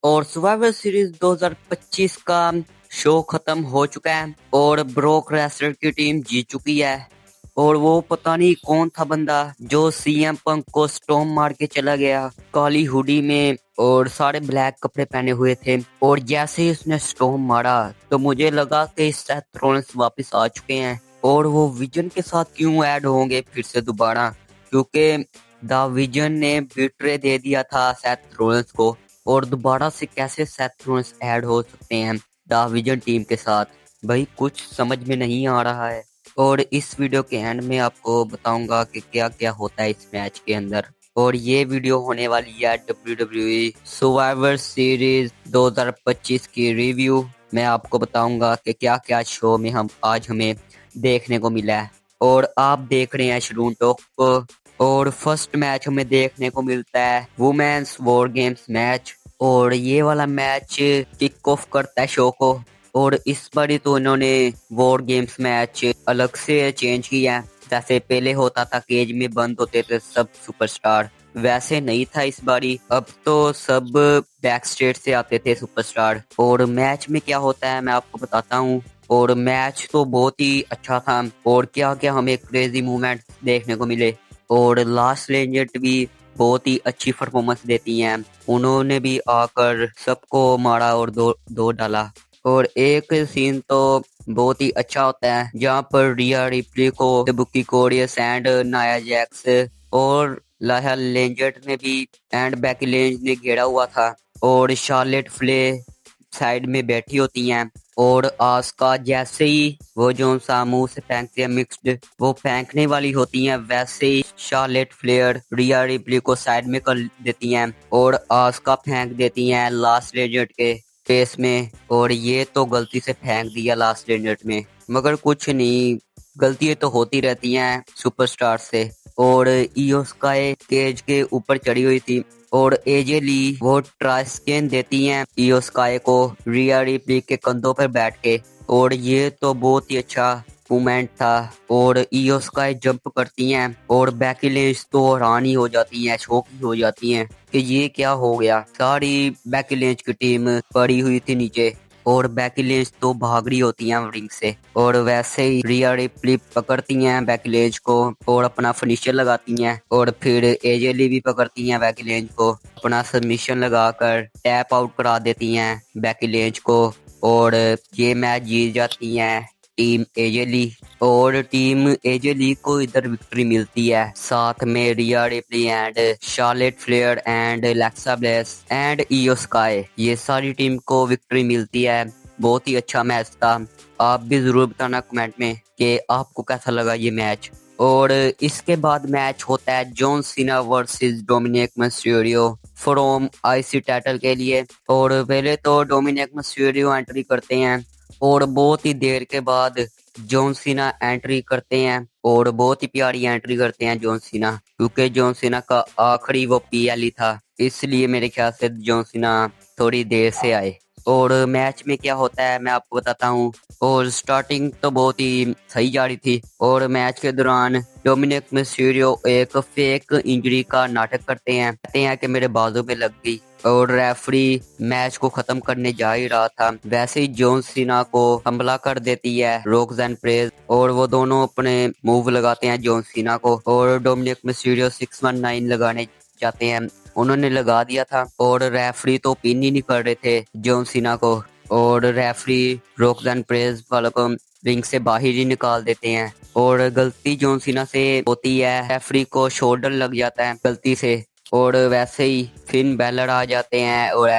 और survivor series 2025 का show खत्म हो चुका है और ब्रोक रेसलर की टीम जीत चुकी है। और वो पता नहीं कौन था बंदा जो सीएम पंक को स्टॉर्म मार के चला गया काली हुडी में और सारे ब्लैक कपड़े पहने हुए थे। और जैसे ही उसने स्टॉर्म मारा तो मुझे लगा कि सेथ रॉलिंस वापस आ चुके हैं और वो विजन के साथ क्यों ऐड होंगे फिर से दोबारा, क्योंकि द विजन ने बिट्रे दे दिया था सेथ रॉलिंस को और दोबारा से कैसे सेथ रॉलिंस ऐड हो सकते हैं द विजन टीम के साथ। भाई कुछ समझ में नहीं आ रहा है। और इस वीडियो के एंड में आपको बताऊंगा कि क्या क्या होता है इस मैच के अंदर। और ये वीडियो होने वाली है WWE सर्वाइवर सीरीज 2025 की रिव्यू। मैं आपको बताऊंगा कि क्या क्या शो में हमें देखने को मिला है। और आप देख रहे हैं शरून टॉक को। और फर्स्ट मैच हमें देखने को मिलता है वुमेन्स वॉर गेम्स मैच। और ये वाला मैच किक ऑफ करता है शो को। और इस बारी तो इन्होंने वॉर गेम्स मैच अलग से चेंज किया है। जैसे पहले होता था केज में बंद होते थे सब सुपरस्टार, वैसे नहीं था इस बारी। अब तो सब बैक स्टेज से आते थे सुपरस्टार। और मैच में क्या होता है मैं आपको बताता हूँ। और मैच तो बहुत ही अच्छा था और क्या क्या हमें क्रेजी मूवमेंट देखने को मिले। और लास्ट लेजेंड भी बहुत ही अच्छी परफॉर्मेंस देती हैं, उन्होंने भी आकर सबको मारा और दो डाला। और एक सीन तो बहुत ही अच्छा होता है जहाँ पर रिया रिप्ली को बुकी कोरियस एंड नाया जैक्स और लाया लेंजर्ट ने भी एंड बैकी लेंज ने घेरा हुआ था। और शार्लेट फ्ले साइड में बैठी होती हैं। और आस्का जैसे ही वो जो सा मुंह से फेंकते हैं मिक्स्ड वो फेंकने वाली होती हैं, वैसे ही शार्लेट फ्लेयर रिया रिप्ली को साइड में कर देती हैं और आस्का फेंक देती हैं लास्ट लेजेंड के फेस में। और ये तो गलती से फेंक दिया लास्ट लेजेंड में, मगर कुछ नहीं, गलतियां तो होती रहती हैं सुपरस्टार से। और ईओ स्काई केज के ऊपर चढ़ी हुई थी और एजे ली वो ट्राइस्केन देती हैं ईओ स्काई को रिया रिप्ली के कंधों पर बैठ के। और ये तो बहुत ही अच्छा मूवमेंट था। और ईओ स्काई जंप करती हैं और बैकी लिंच तो हैरान ही हो जाती हैं, शॉक ही हो जाती हैं कि ये क्या हो गया। सारी बैकी लिंच की टीम पड़ी हुई थी नीचे और बैकी लिंच तो भाग रही होती हैं रिंग से। और वैसे ही रिया रिप्ली पकड़ती हैं बैकी लिंच को और अपना फिनिशर लगाती हैं। और फिर एजे ली भी पकड़ती हैं बैकी लिंच को, अपना सबमिशन लगाकर टैप आउट करा देती हैं बैकी लिंच को। और ये मैच जीत जाती हैं टीम एजे ली। और टीम एजे ली को इधर विक्ट्री मिलती है, साथ में Rhea Ripley and Charlotte Flair and Alexa Bliss and Io Sky, ये सारी टीम को विक्ट्री मिलती है। बहुत ही अच्छा मैच था। आप भी जरूर बताना कमेंट में कि आपको कैसा लगा ये मैच। और इसके बाद मैच होता है John Cena versus Dominik Mysterio from IC title के लिए। और पहले तो डोमिनिक मिस्टीरियो एंट्री करते हैं और बहुत ही देर के बाद जॉन सीना एंट्री करते हैं और बहुत ही प्यारी एंट्री करते हैं जॉन सीना, क्योंकि जॉन सीना का आखिरी वो पीएल ही था, इसलिए मेरे ख्याल से जॉन सीना थोड़ी देर से आए। और मैच में क्या होता है मैं आपको बताता हूँ। और स्टार्टिंग तो बहुत ही सही जा रही थी और मैच के दौरान डोमिनिक मिस्टीरियो एक फेक इंजरी का नाटक करते हैं कि मेरे बाजू में लग गई। और रेफरी मैच को खत्म करने जा ही रहा था, वैसे ही जॉन सीना को हमला कर देती है रोक्सैन प्रेज और वो दोनों अपने मूव लगाते हैं जॉन सीना को। और डोमिनिक मिस्टीरियो 619 लगाने जाते हैं, उन्होंने लगा दिया था और रेफरी तो पिन ही नहीं कर रहे थे जॉन सीना को। और रेफरी रोक्सैन प्रेज वालों को रिंग से बाहर ही निकाल देते हैं। और गलती जॉन सीना से होती है, रेफरी को शोल्डर लग जाता है गलती से। और वैसे ही फिन बैलर आ जाते हैं और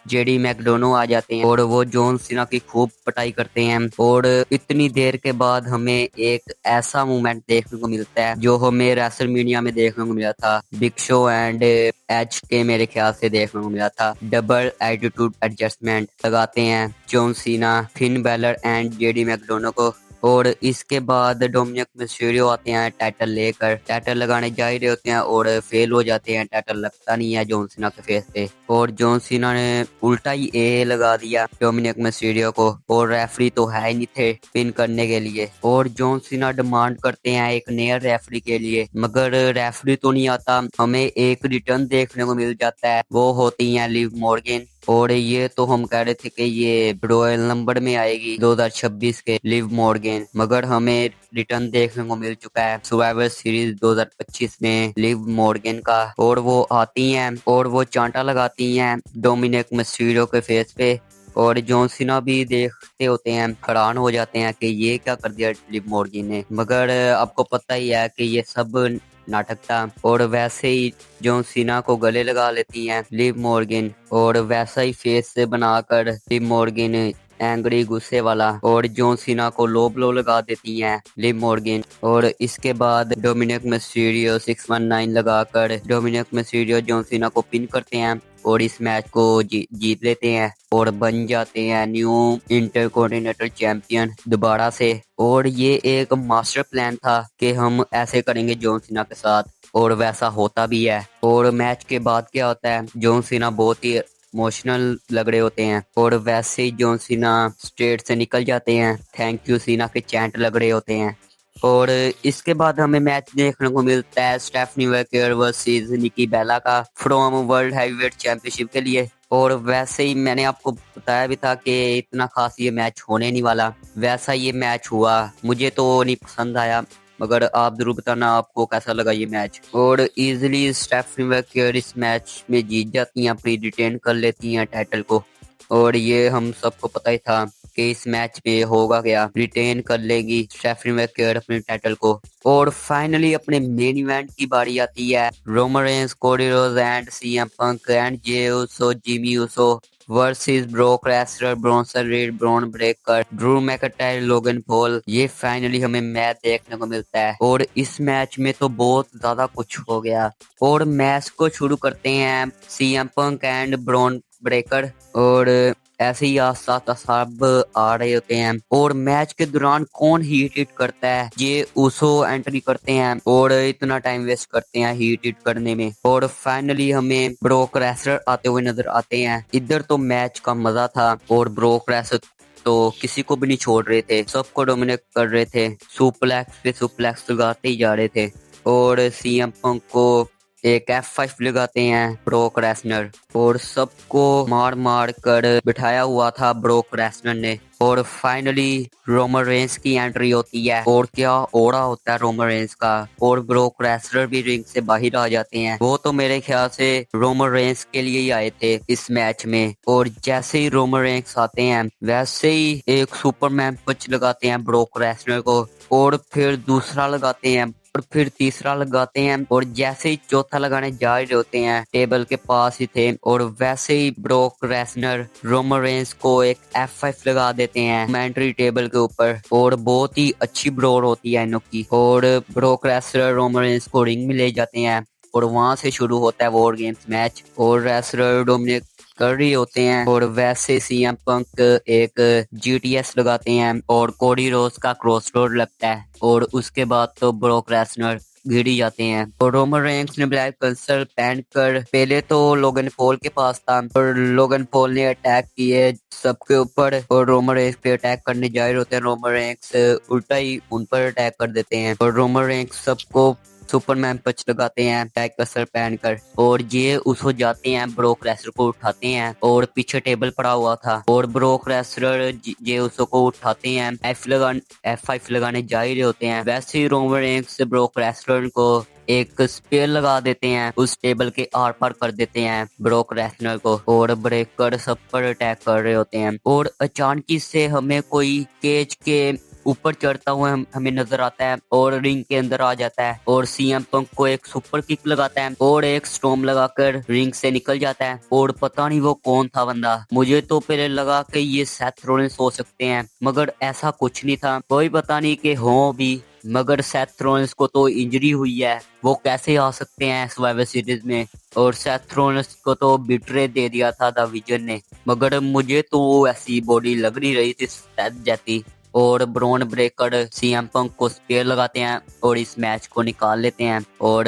जेडी मैकडोनो आ जाते हैं और वो जॉन सीना की खूब पटाई करते हैं। और इतनी देर के बाद हमें एक ऐसा मोमेंट देखने को मिलता है जो हमें रेसलमेनिया में देखने को मिला था, बिग शो एंड एज के मेरे ख्याल से देखने को मिला था। डबल एटीट्यूड एडजस्टमेंट लगाते हैं John Cena, Finn Balor and JD McDonough को। और इसके बाद डोमिनिक मिस्टीरियो आते हैं टाइटल लेकर, टाइटल लगाने जा ही रहे होते हैं और फेल हो जाते हैं, टाइटल लगता नहीं है जॉन सीना के फेस पे। और जॉन सीना ने उल्टा ही ए लगा दिया डोमिनिक मिस्टीरियो को और रेफरी तो है ही नहीं थे पिन करने के लिए। और जॉन सीना डिमांड करते हैं एक नया रेफरी के लिए, मगर रेफरी तो नहीं आता। हमें एक रिटर्न देखने को मिल जाता है, वो होती है लिव मॉर्गन। और ये तो हम कह रहे थे कि ये रॉयल नंबर में आएगी 2026 के लिव मॉर्गन, मगर हमें रिटर्न देखने को मिल चुका है सर्वाइवर सीरीज 2025 में लिव मॉर्गन का। और वो आती हैं और वो चांटा लगाती हैं डोमिनिक मिस्टीरियो के फेस पे, और जॉन सीना भी देखते होते हैं, हैरान हो जाते हैं कि ये क्या कर दिया लिव मॉर्गन ने। मगर आपको पता ही है कि ये सब नाटक था। और वैसे ही जॉन सीना को गले लगा लेती हैं लिव मॉर्गन, और वैसा ही फेस से बनाकर लिव मॉर्गन एंग्री गुस्से वाला, और जॉन सीना को लो ब्लो लगा देती हैं लिव मॉर्गन। और इसके बाद डोमिनिक मिस्टीरियो 619 लगाकर डोमिनिक मिस्टीरियो जॉन सीना को पिन करते हैं और इस मैच को जीत लेते हैं और बन जाते हैं न्यू इंटरकॉन्टिनेंटल चैंपियन दोबारा से। और ये एक मास्टर प्लान था कि हम ऐसे करेंगे जॉन सीना के साथ, और वैसा होता भी है। और मैच के बाद क्या होता है, जॉन सीना बहुत ही इमोशनल लग रहे होते हैं, और वैसे ही जॉन सीना स्टेट से निकल जाते हैं, थैंक यू सीना के चैंट लग रहे होते हैं। और इसके बाद हमें मैच देखने को मिलता है स्टेफनी वेकर वर्सेस निकी बेला का फ्रॉम वर्ल्ड हैवीवेट चैंपियनशिप के लिए। और वैसे ही मैंने आपको बताया भी था कि इतना खास ये मैच होने नहीं वाला, वैसा ये मैच हुआ। मुझे तो नहीं पसंद आया, मगर आप जरूर बताना आपको कैसा लगा ये मैच। और इजीली स्टेफनी वेकर इस मैच में जीत जाती हैं, अपनी रिटेन कर लेती हैं टाइटल को। और ये हम सबको पता ही था कि इस मैच में होगा क्या, रिटेन कर लेगी स्टेफनी मैकेयर अपने टाइटल को। और फाइनली अपने मेन इवेंट की बारी आती है, Roman Reigns, Cody Rhodes and CM Punk and Jey Uso, Jimmy Uso versus Brock Lesnar, Bronson Reed, Bron Breakker, Drew McIntyre, Logan Paul. ये फाइनली हमें मैच देखने को मिलता है, और इस मैच में तो बहुत ज्यादा कुछ हो गया। और मैच को शुरू करते हैं CM Punk and Bron Breakker, और ऐसे ही आस्ता सब आ रहे होते हैं। और मैच के दौरान कौन हीट हिट करता है, ये उसो एंट्री करते हैं और इतना टाइम वेस्ट करते हैं हीट हिट करने में। और फाइनली हमें ब्रोक रेसलर आते हुए नजर आते हैं। इधर तो मैच का मजा था, और ब्रोक रेसलर तो किसी को भी नहीं छोड़ रहे थे, सबको डोमिनेट कर रहे थे, सुप्लेक्स पे सुप्लेक्स लगाते ही जा रहे थे। और सीएम पंक को एक F5 लगाते हैं ब्रोक रेसनर, और सबको मार मार कर बिठाया हुआ था ब्रोक रेसनर ने। और फाइनली रोमन रेंस की एंट्री होती है, और क्या ओड़ा होता है रोमन रेंस का, और ब्रोक रेसलर भी रिंग से बाहर आ जाते हैं। वो तो मेरे ख्याल से रोमन रेंस के लिए ही आए थे इस मैच में। और जैसे ही रोमन रेंस आते हैं, वैसे ही एक सुपरमैन पंच लगाते हैं ब्रोक रेसलर को, और फिर दूसरा लगाते हैं, और फिर तीसरा लगाते हैं, और जैसे ही चौथा लगाने जा रहे होते हैं, टेबल के पास ही थे, और वैसे ही ब्रोक रेसनर रोमन रेंस को एक F5 लगा देते हैं कमेंट्री टेबल के ऊपर। और बहुत ही अच्छी ब्रोर होती है इन की। और ब्रोक रेसलर रोमन रेंस को रिंग में ले जाते हैं, और वहां से शुरू होता है वॉर गेम्स मैच, और रेसलर डोमिनिक कर रही होते हैं। और वैसे सीएम पंक एक जीटीएस लगाते हैं, और कोडी रोज का क्रॉसरोड लगता है, और उसके बाद तो ब्रोक रेसनर गिर जाते हैं। और रोमन रेंस ने ब्लैक पंसर पहन कर पहले तो लोगन पॉल के पास था, और लोगन पॉल ने अटैक किए सबके ऊपर, और रोमन रेंस पे अटैक करने जा रहे होते हैं। रोमन रेंस उल्टा ही उन पर अटैक कर देते हैं, और रोमन रेंस सबको सुपरमैन पंच लगाते हैं बैक कसर पहनकर, और ये उसको जाते हैं ब्रोक रेसलर को उठाते हैं, और पीछे टेबल पड़ा हुआ था, और ब्रोक रेसलर ये उसको उठाते हैं, F5 लगाने जा ही रहे होते हैं। वैसे ही रोमन रेंस ब्रोक रेसलर को एक स्पेयर लगा देते हैं, उस टेबल के आर पार कर देते हैं ब्रोक रेसलर को, और ब्रेकर सब पर अटैक कर रहे होते हैं। और अचानक से हमें कोई केज के ऊपर चढ़ता हुआ हमें नजर आता है, और रिंग के अंदर आ जाता है, और सीएम पंक को एक सुपर किक लगाता है, और एक स्टॉर्म लगाकर रिंग से निकल जाता है। और पता नहीं वो कौन था बंदा, मुझे तो पहले लगा कि ये सेथ रॉलिंस हो सकते हैं, मगर ऐसा कुछ नहीं था। कोई पता नहीं कि हो भी, मगर सेथ रॉलिंस को तो इंजरी हुई है, वो कैसे आ सकते हैं सर्वाइवर सीरीज में। और सेथ रॉलिंस को तो बिट्रे दे दिया था द विजन ने, मगर मुझे तो ऐसी बॉडी लग नहीं रही थी सेथ जैसी। और ब्रॉन ब्रेकर सीएम पंक को स्पेयर लगाते हैं, और इस मैच को निकाल लेते हैं, और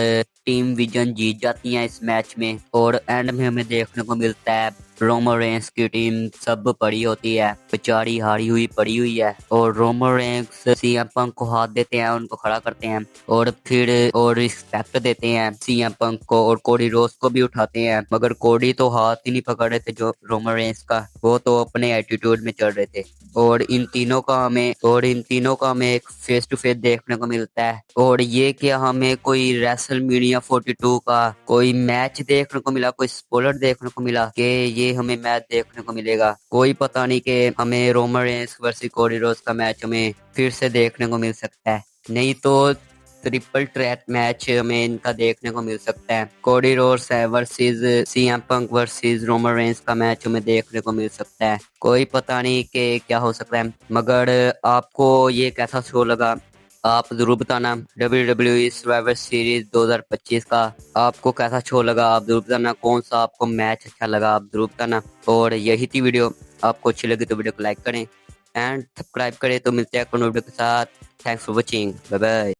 टीम विजन जीत जाती है इस मैच में। और एंड में हमें देखने को मिलता है रोमन रेंस की टीम सब पड़ी होती है, बेचारी हारी हुई पड़ी हुई है और रोमन रेंस सीएम पंक को हाथ देते हैं, उनको खड़ा करते हैं और फिर और रिस्पेक्ट देते हैं सीएम पंक को और कोडी रोज को भी उठाते हैं, मगर कोडी तो हाथ ही नहीं पकड़ रहे थे जो रोमन रेंस का, वो तो अपने एटीट्यूड में चल रहे थे। और इन तीनों का हमें एक फेस टू फेस देखने को मिलता है। और ये क्या हमें कोई रेसलमेनिया 42 का कोई मैच देखने को मिला, कोई स्पॉइलर देखने को मिला कि ये हमें मैच देखने को मिलेगा, कोई पता नहीं कि हमें Roman Reigns versus Cody Rhodes का मैच हमें फिर से देखने को मिल सकता है, नहीं तो ट्रिपल थ्रेट मैच हमें इनका देखने को मिल सकता है। Cody Rhodes versus CM Punk versus Roman Reigns का मैच हमें देखने को मिल सकता है, कोई पता नहीं कि क्या हो सकता है। मगर आपको ये कैसा शो लगा आप जरूर बताना। WWE सर्वाइवर सीरीज 2025 का आपको कैसा शो लगा आप जरूर बताना, कौन सा आपको मैच अच्छा लगा आप जरूर बताना। और यही थी वीडियो, आपको अच्छी लगी तो वीडियो को लाइक करें एंड सब्सक्राइब करें। तो मिलते हैं वीडियो के साथ। Thanks for watching, bye bye.